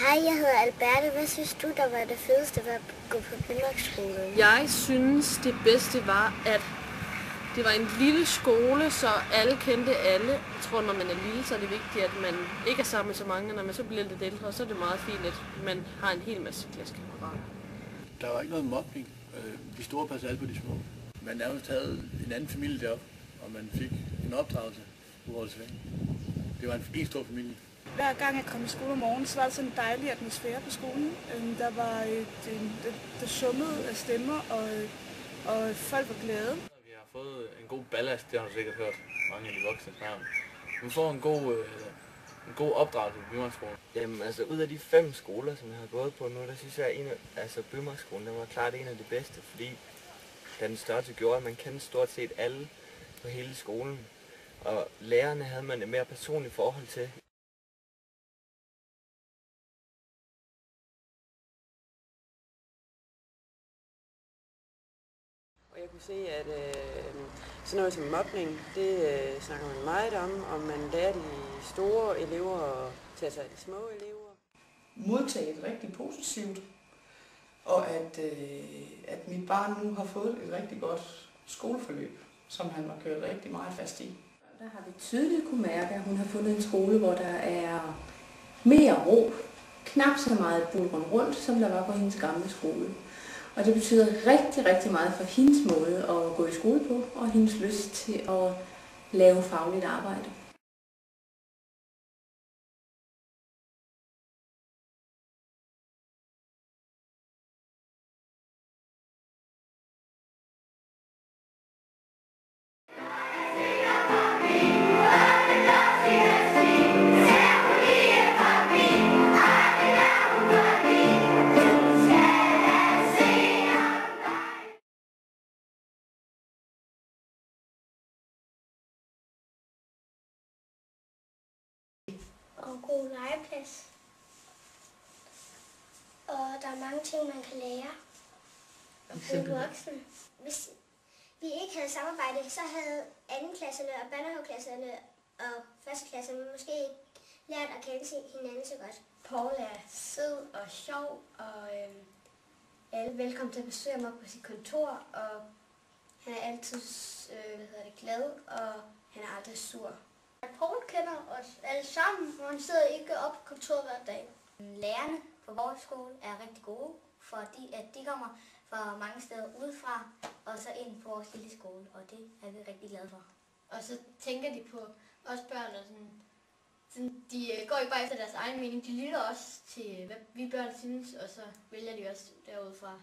Hej, jeg hedder Alberte. Hvad synes du, der var det fedeste ved at gå på Bymærkskolen? Jeg synes, det bedste var, at det var en lille skole, så alle kendte alle. Jeg tror, når man er lille, så er det vigtigt, at man ikke er sammen med så mange. Når man så bliver lidt ældre, så er det meget fint, at man har en hel masse klassekammerater. Der var ikke noget mobning. De store passede alle på de små. Man nærmest havde en anden familie deroppe, og man fik en opdragelse på vores sving. Det var en stor familie. Hver gang jeg kom i skole om morgenen, så var det sådan en dejlig atmosfære på skolen. Der var der summede af stemmer, og folk var glade. Vi har fået en god ballast, det har du sikkert hørt mange af de voksne snakke. Vi får en god opdragelse på Bymærkskolen. Jamen altså ud af de 5 skoler, som jeg har gået på nu, der synes jeg, at Bymærkskolen var klart en af de bedste, fordi den størrelse gjorde, at man kendte stort set alle på hele skolen. Og lærerne havde man et mere personligt forhold til. Og jeg kunne se, at sådan noget som mobning, det snakker man meget om, og man lærer de store elever til at tage de små elever. Modtaget rigtig positivt, og at mit barn nu har fået et rigtig godt skoleforløb, som han har kørt rigtig meget fast i. Der har vi tydeligt kunne mærke, at hun har fundet en skole, hvor der er mere ro, knap så meget buldren rundt, som der var på hendes gamle skole. Og det betyder rigtig, rigtig meget for hendes måde at gå i skole på, og hendes lyst til at lave fagligt arbejde. Og god legeplads. Og der er mange ting, man kan lære og blive voksen. Hvis vi ikke havde samarbejdet, så havde andenklasserne og børnehaveklasserne og førsteklasserne måske ikke lært at kende hinanden så godt. Paul er sød og sjov, og alle er velkommen til at besøge ham på sit kontor, og han er altid glad, og han er aldrig sur. Paul kender os alle sammen, og han sidder ikke op på kontoret hver dag. Lærerne på vores skole er rigtig gode, fordi at de kommer fra mange steder udefra, og så ind på vores lille skole, og det er vi rigtig glade for. Og så tænker de på os børn, og sådan, de går ikke bare efter deres egen mening, de lytter også til, hvad vi børn synes, og så vælger de også derudfra.